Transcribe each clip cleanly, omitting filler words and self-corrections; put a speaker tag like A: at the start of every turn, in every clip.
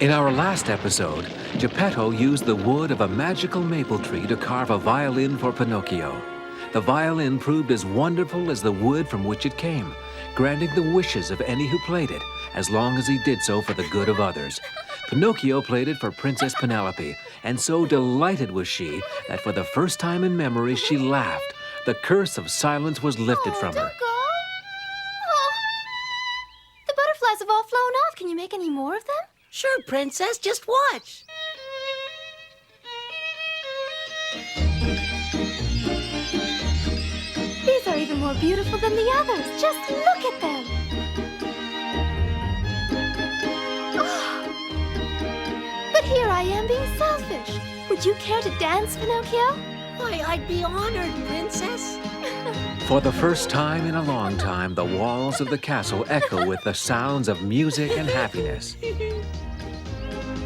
A: In our last episode, Geppetto used the wood of a magical maple tree to carve a violin for Pinocchio. The violin proved as wonderful as the wood from which it came, granting the wishes of any who played it, as long as he did so for the good of others. Pinocchio played it for Princess Penelope, and so delighted was she that for the first time in memory she laughed. The curse of silence was lifted from her.
B: Don't go. Oh. The butterflies have all flown off. Can you make any more of them?
C: Sure, Princess. Just watch.
B: These are even more beautiful than the others. Just look at them. Oh. But here I am being selfish. Would you care to dance, Pinocchio?
C: Why, I'd be honored, Princess.
A: For the first time in a long time, the walls of the castle echo with the sounds of music and happiness.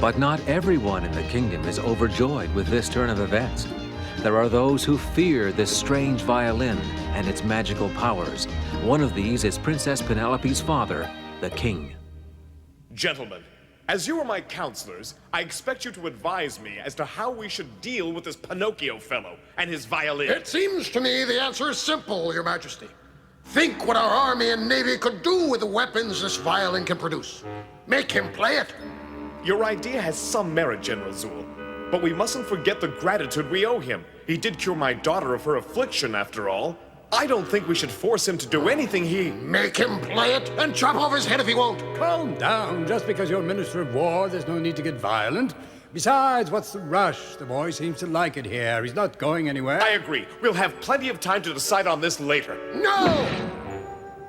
A: But not everyone in the kingdom is overjoyed with this turn of events. There are those who fear this strange violin and its magical powers. One of these is Princess Penelope's father, the king.
D: Gentlemen, as you are my counselors, I expect you to advise me as to how we should deal with this Pinocchio fellow and his violin.
E: It seems to me the answer is simple, Your Majesty. Think what our army and navy could do with the weapons this violin can produce. Make him play it.
D: Your idea has some merit, General Zool, but we mustn't forget the gratitude we owe him. He did cure my daughter of her affliction, after all. I don't think we should force him to do anything he...
E: Make him play it and chop off his head if he won't.
F: Calm down. Just because you're Minister of War, there's no need to get violent. Besides, what's the rush? The boy seems to like it here. He's not going anywhere.
D: I agree. We'll have plenty of time to decide on this later.
E: No!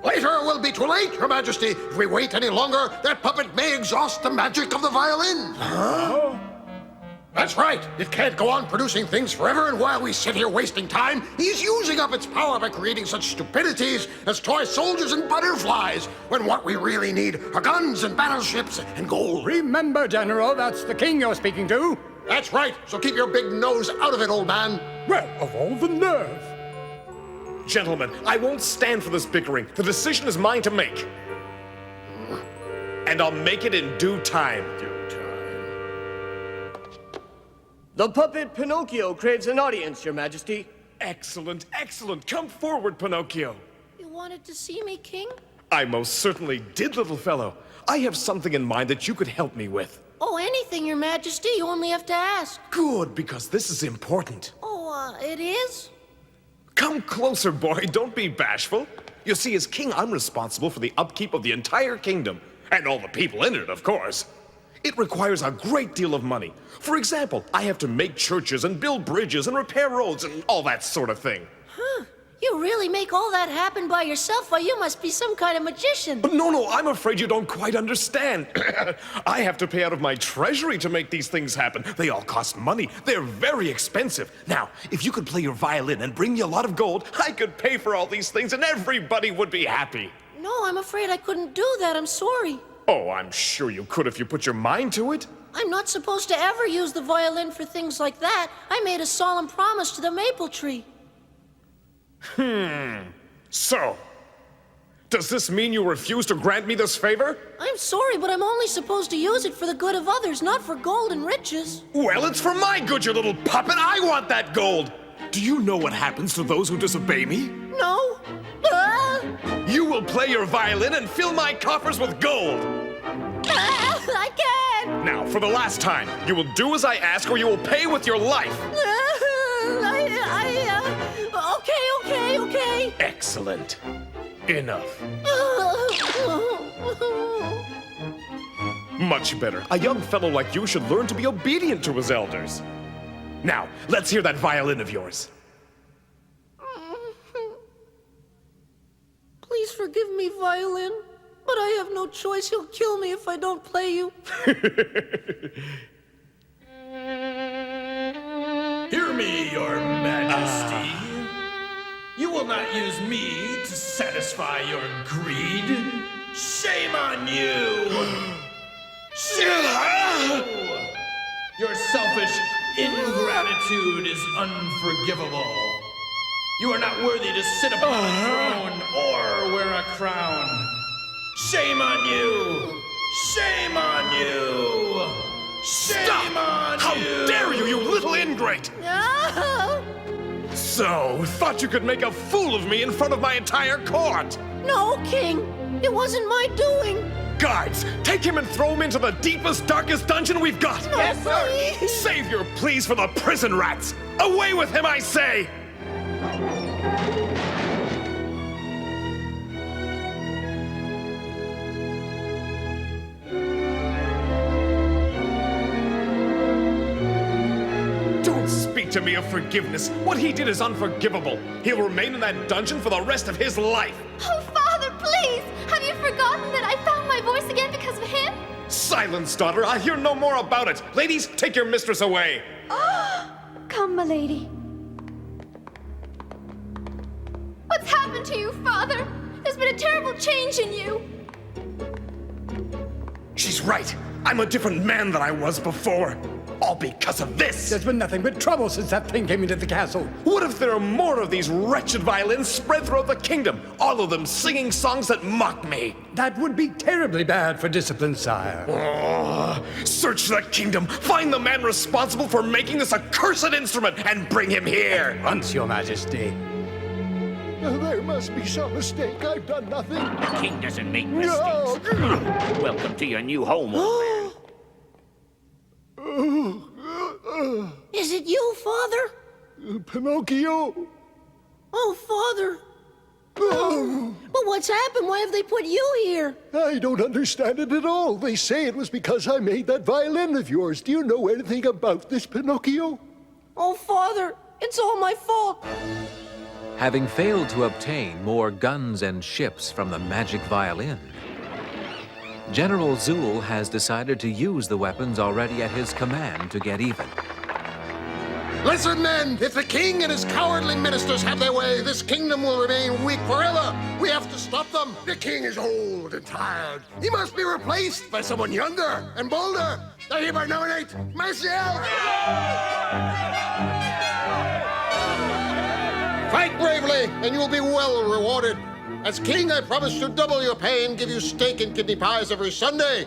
E: Later will be too late, Your Majesty. If we wait any longer, that puppet may exhaust the magic of the violin.
D: Huh?
E: That's right. It can't go on producing things forever, and while we sit here wasting time, he's using up its power by creating such stupidities as toy soldiers and butterflies, when what we really need are guns and battleships and gold.
F: Remember, General, that's the king you're speaking to.
E: That's right, so keep your big nose out of it, old man.
F: Well, of all the nerve.
D: Gentlemen, I won't stand for this bickering. The decision is mine to make. And I'll make it in due time.
G: The puppet Pinocchio craves an audience, Your Majesty.
D: Excellent, excellent. Come forward, Pinocchio.
C: You wanted to see me, King?
D: I most certainly did, little fellow. I have something in mind that you could help me with.
C: Oh, anything, Your Majesty. You only have to ask.
D: Good, because this is important.
C: Oh, it is?
D: Come closer, boy. Don't be bashful. You see, as king, I'm responsible for the upkeep of the entire kingdom. And all the people in it, of course. It requires a great deal of money. For example, I have to make churches and build bridges and repair roads and all that sort of thing.
C: Huh. You really make all that happen by yourself? Why, you must be some kind of magician.
D: No, I'm afraid you don't quite understand. I have to pay out of my treasury to make these things happen. They all cost money. They're very expensive. Now, if you could play your violin and bring me a lot of gold, I could pay for all these things and everybody would be happy.
C: No, I'm afraid I couldn't do that. I'm sorry.
D: Oh, I'm sure you could if you put your mind to it.
C: I'm not supposed to ever use the violin for things like that. I made a solemn promise to the maple tree.
D: So, does this mean you refuse to grant me this favor?
C: I'm sorry, but I'm only supposed to use it for the good of others, not for gold and riches.
D: Well, it's for my good, you little puppet. I want that gold. Do you know what happens to those who disobey me?
C: No. Ah!
D: You will play your violin and fill my coffers with gold.
C: I can't.
D: Now, for the last time, you will do as I ask or you will pay with your life.
C: Okay.
D: Excellent. Enough. Much better. A young fellow like you should learn to be obedient to his elders. Now, let's hear that violin of yours.
C: Please forgive me, violin, but I have no choice. He'll kill me if I don't play you.
H: Hear me, Your Majesty. You will not use me to satisfy your greed. Shame on you! Shame on you! Your selfish ingratitude is unforgivable. You are not worthy to sit upon a throne or wear a crown. Shame on you! Shame on you! Shame on
D: How
H: you!
D: dare you, you little ingrate!
C: No!
D: So, thought you could make a fool of me in front of my entire court!
C: No, King. It wasn't my doing.
D: Guards, take him and throw him into the deepest, darkest dungeon we've got!
C: Yes, sir. Please.
D: Save your pleas for the prison rats! Away with him, I say! Don't speak to me of forgiveness. What he did is unforgivable. He'll remain in that dungeon for the rest of his life.
B: Oh, Father, please! Have you forgotten that I found my voice again because of him?
D: Silence, daughter. I'll hear no more about it. Ladies, take your mistress away.
B: Come, my lady. What's happened to you, Father? There's been a terrible change in you.
D: She's right. I'm a different man than I was before. All because of this.
F: There's been nothing but trouble since that thing came into the castle.
D: What if there are more of these wretched violins spread throughout the kingdom? All of them singing songs that mock me.
F: That would be terribly bad for discipline, sire.
D: Oh, search the kingdom. Find the man responsible for making this accursed instrument and bring him here.
F: Once, Your Majesty.
E: There must be some mistake. I've done nothing.
I: The king doesn't make mistakes. Welcome to your new home, old man.
C: Is it you, Father?
E: Pinocchio.
C: Oh, Father. But what's happened? Why have they put you here?
E: I don't understand it at all. They say it was because I made that violin of yours. Do you know anything about this, Pinocchio?
C: Oh, Father, it's all my fault.
A: Having failed to obtain more guns and ships from the magic violin, General Zool has decided to use the weapons already at his command to get even.
E: Listen, men. If the king and his cowardly ministers have their way, this kingdom will remain weak forever. We have to stop them. The king is old and tired. He must be replaced by someone younger and bolder. I hereby nominate Martial. Fight bravely, and you will be well rewarded. As king, I promise to double your pay and give you steak and kidney pies every Sunday.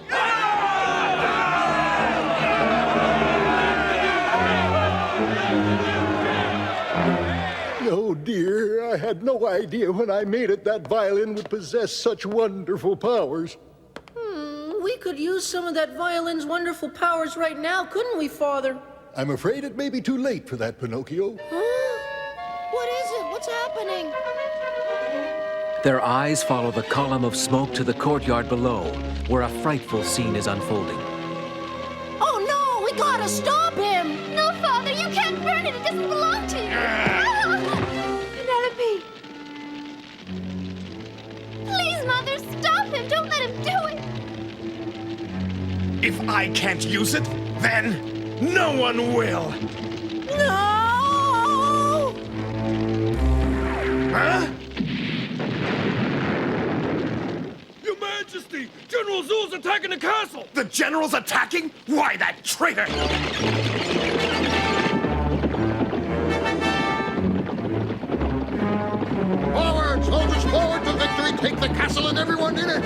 E: Oh, dear. I had no idea when I made it that violin would possess such wonderful powers.
C: We could use some of that violin's wonderful powers right now, couldn't we, Father?
E: I'm afraid it may be too late for that, Pinocchio.
C: What is it? What's happening?
A: Their eyes follow the column of smoke to the courtyard below, where a frightful scene is unfolding.
C: Oh, no! We gotta stop him!
B: No, Father, you can't burn it. It doesn't belong to you. Penelope. Please, Mother, stop him. Don't let him do it.
D: If I can't use it, then no one will.
C: No!
D: Huh?
H: Your Majesty! General Zool's attacking the castle!
D: The general's attacking? Why, that traitor!
E: Forward, soldiers, forward to victory. Take the castle and everyone in it.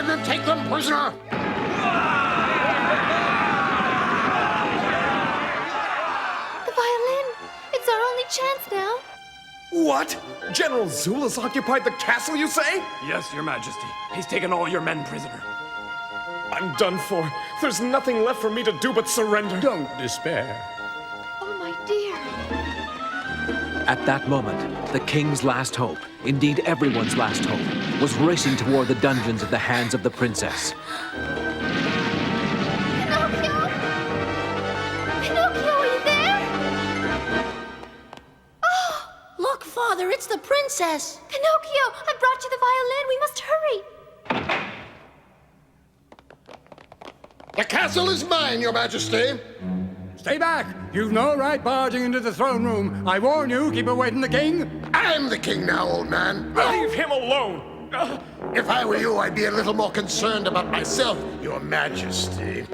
E: And take them prisoner!
B: The violin. It's our only chance now.
D: What? General Zool has occupied the castle, you say?
J: Yes, Your Majesty. He's taken all your men prisoner.
D: I'm done for. There's nothing left for me to do but surrender.
F: Don't despair.
B: Oh, my dear.
A: At that moment, the king's last hope, indeed everyone's last hope, was racing toward the dungeons at the hands of the princess.
B: Pinocchio? Pinocchio, are you there? Oh,
C: Look, Father, it's the princess.
B: Pinocchio, I brought you the violin. We must hurry.
E: The castle is mine, Your Majesty.
F: Stay back! You've no right barging into the throne room. I warn you, keep away from the king.
E: I'm the king now, old man.
D: Leave him alone!
E: If I were you, I'd be a little more concerned about myself, Your Majesty.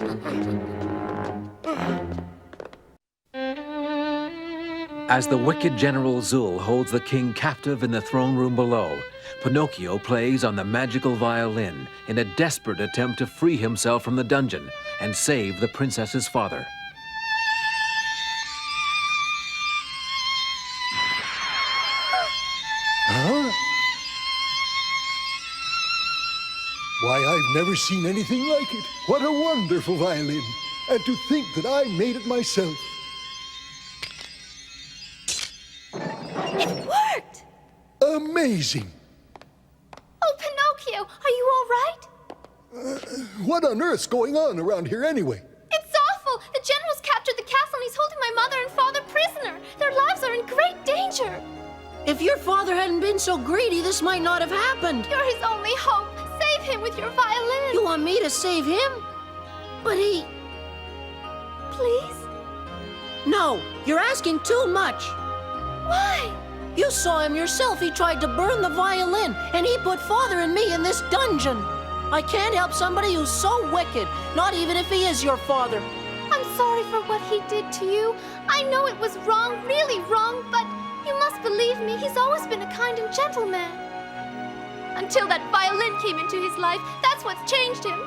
A: As the wicked General Zul holds the king captive in the throne room below, Pinocchio plays on the magical violin in a desperate attempt to free himself from the dungeon and save the princess's father.
J: Huh? Why, I've never seen anything like it. What a wonderful violin. And to think that I made it myself.
B: It worked.
J: Amazing.
B: Oh, Pinocchio, are you all right?
J: What on earth's going on around here anyway?
B: It's awful. The general's captured the castle and he's holding my mother and father prisoner. Their lives are in great danger.
C: If your father hadn't been so greedy, this might not have happened.
B: You're his only hope. Save him with your violin.
C: You want me to save him? But he...
B: Please?
C: No, you're asking too much.
B: Why?
C: You saw him yourself. He tried to burn the violin, and he put Father and me in this dungeon. I can't help somebody who's so wicked, not even if he is your father.
B: I'm sorry for what he did to you. I know it was wrong, really wrong, but you must believe me, he's always been a kind and gentle man. Until that violin came into his life, that's what's changed him.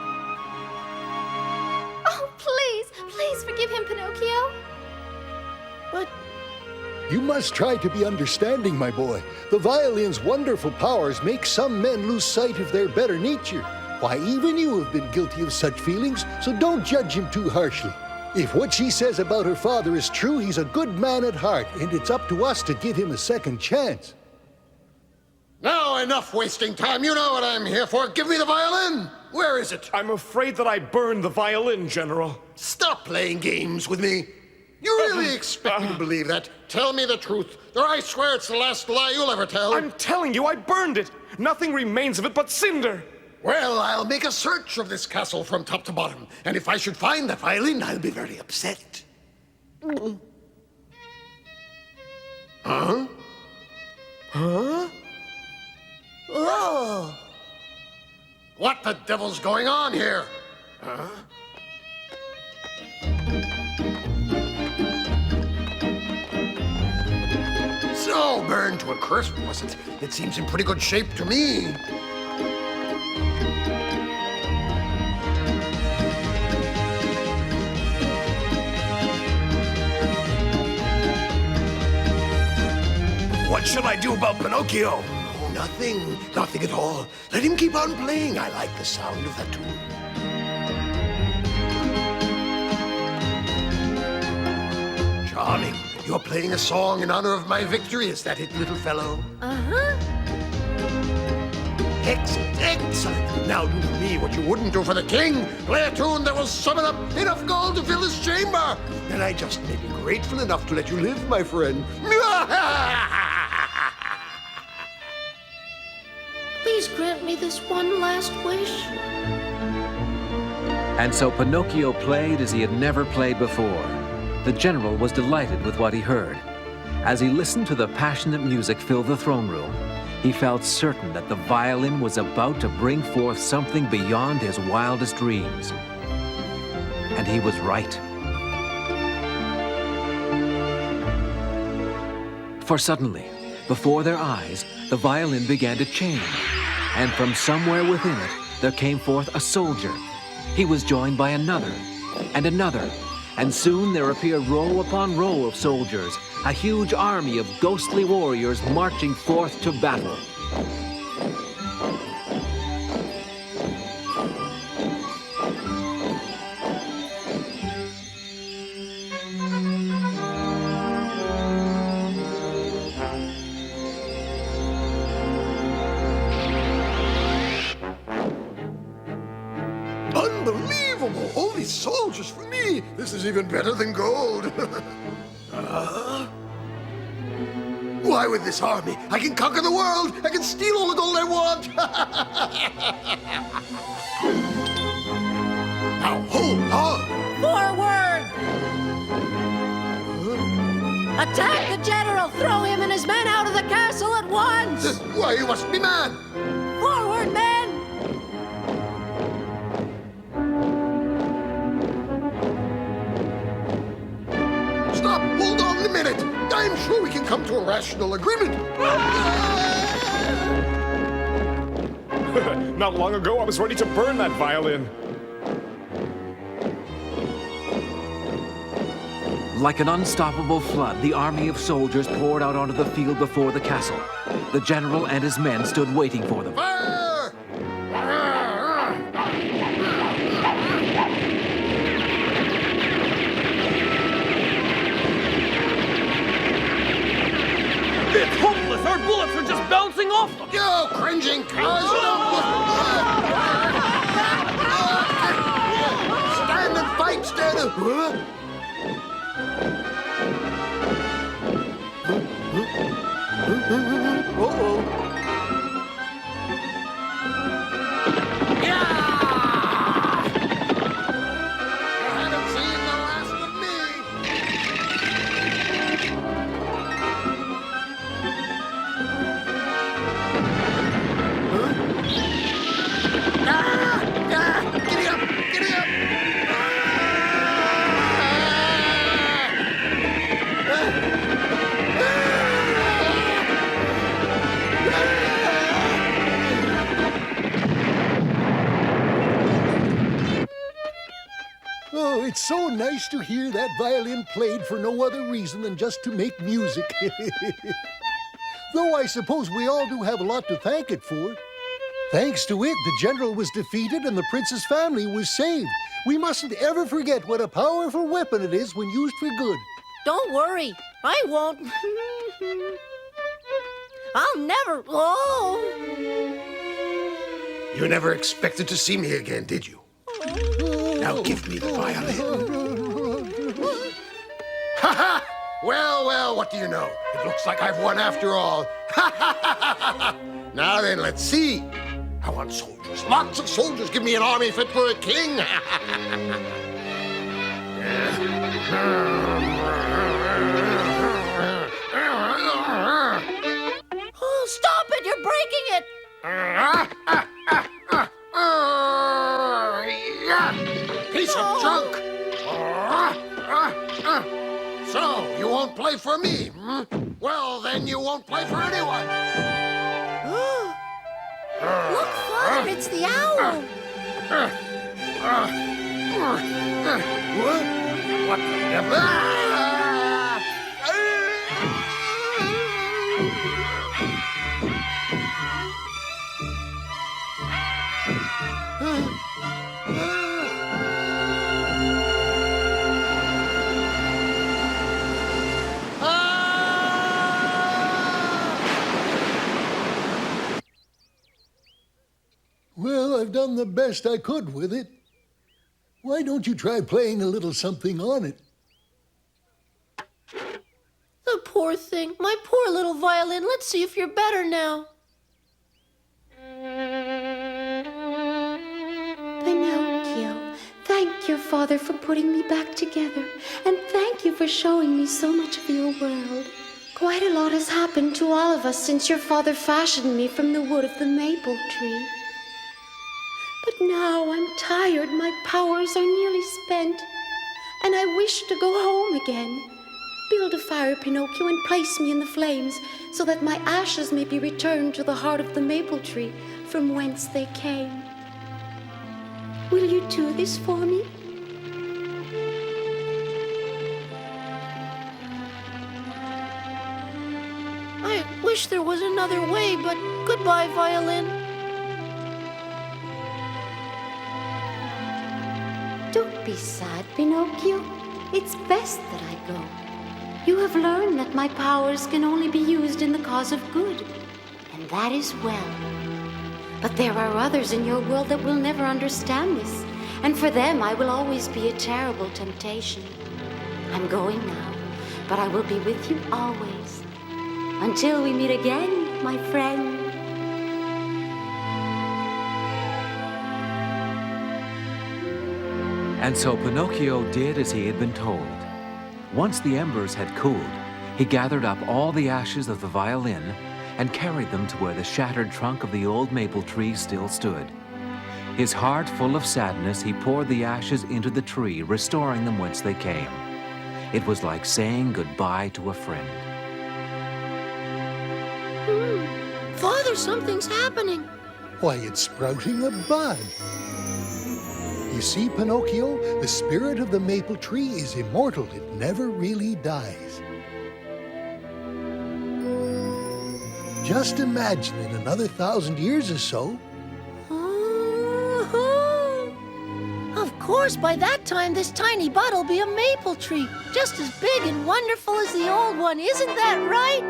B: Oh, please forgive him, Pinocchio.
C: But
J: You must try to be understanding, my boy. The violin's wonderful powers make some men lose sight of their better nature. Why, even you have been guilty of such feelings, so don't judge him too harshly. If what she says about her father is true, he's a good man at heart, and it's up to us to give him a second chance.
E: Now, enough wasting time. You know what I'm here for. Give me the violin. Where is it?
D: I'm afraid that I burned the violin, General.
E: Stop playing games with me. You really expect me to believe that? Tell me the truth, or I swear it's the last lie you'll ever tell.
D: I'm telling you, I burned it. Nothing remains of it but cinder.
E: Well, I'll make a search of this castle from top to bottom, and if I should find that violin, I'll be very upset. Huh? Huh?
C: oh,
E: What the devil's going on here? Huh? So burned to a crisp, was it? It seems in pretty good shape to me.
D: What should I do about Pinocchio?
E: Oh, nothing at all. Let him keep on playing. I like the sound of that tune. Charming. You're playing a song in honor of my victory. Is that it, little fellow?
B: Uh-huh.
E: Excellent. Now do for me what you wouldn't do for the king. Play a tune that will summon up enough gold to fill his chamber. Then I just may be grateful enough to let you live, my friend.
C: please grant me this one last wish.
A: And so Pinocchio played as he had never played before. The general was delighted with what he heard. As he listened to the passionate music fill the throne room, he felt certain that the violin was about to bring forth something beyond his wildest dreams. And he was right. For suddenly, before their eyes, the violin began to change, and from somewhere within it, there came forth a soldier. He was joined by another, and soon there appeared row upon row of soldiers, a huge army of ghostly warriors marching forth to battle.
E: soldiers for me. This is even better than gold. Why, with this army, I can conquer the world. I can steal all the gold I want. Now, hold on.
C: Forward! Attack the general! Throw him and his men out of the castle at once!
E: Why, you must be mad.
C: Forward, men!
E: Stop! Hold on a minute! I'm sure we can come to a rational agreement.
D: Not long ago, I was ready to burn that violin.
A: Like an unstoppable flood, the army of soldiers poured out onto the field before the castle. The general and his men stood waiting for them.
E: Fire!
G: It's hopeless! Our bullets are just bouncing off them!
E: You cringing cows! Stand and fight, stand and... Uh-oh. Yeah! You haven't seen the last of me! Giddy up! Giddy up!
J: Oh, it's so nice to hear that violin played for no other reason than just to make music. Though I suppose we all do have a lot to thank it for. Thanks to it, the general was defeated and the prince's family was saved. We mustn't ever forget what a powerful weapon it is when used for good.
C: Don't worry, I won't. I'll never... Oh!
E: You never expected to see me again, did you? Now give me the violin. Ha ha! Well, well, what do you know? It looks like I've won after all. Ha ha ha ha! Now then, let's see. I want soldiers, lots of soldiers. Give me an army fit for a king.
C: Oh, stop it! You're breaking it!
E: Piece of junk! So, you won't play for me, hmm? Well, then you won't play for anyone.
C: Look, Father, it's the owl!
E: What the devil?
J: Well, I've done the best I could with it. Why don't you try playing a little something on it?
C: The poor thing. My poor little violin. Let's see if you're better now.
B: Pinocchio, thank your father for putting me back together, and thank you for showing me so much of your world. Quite a lot has happened to all of us since your father fashioned me from the wood of the maple tree. But now I'm tired, my powers are nearly spent, and I wish to go home again. Build a fire, Pinocchio, and place me in the flames, so that my ashes may be returned to the heart of the maple tree from whence they came. Will you do this for me?
C: I wish there was another way, but goodbye, violin.
B: Don't be sad, Pinocchio. It's best that I go. You have learned that my powers can only be used in the cause of good, and that is well. But there are others in your world that will never understand this,
K: and for them I will always be a terrible temptation. I'm going now, but I will be with you always. Until we meet again, my friend.
A: And so Pinocchio did as he had been told. Once the embers had cooled, he gathered up all the ashes of the violin and carried them to where the shattered trunk of the old maple tree still stood. His heart full of sadness, he poured the ashes into the tree, restoring them whence they came. It was like saying goodbye to a friend.
C: Father, something's happening.
J: Why, it's sprouting a bud. You see, Pinocchio, the spirit of the maple tree is immortal. It never really dies. Just imagine in another 1,000 years or so.
C: Of course, by that time, this tiny bud will be a maple tree, just as big and wonderful as the old one. Isn't that right?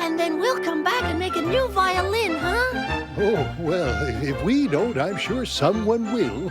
C: And then we'll come back and make a new violin, huh?
J: Oh, well, if we don't, I'm sure someone will.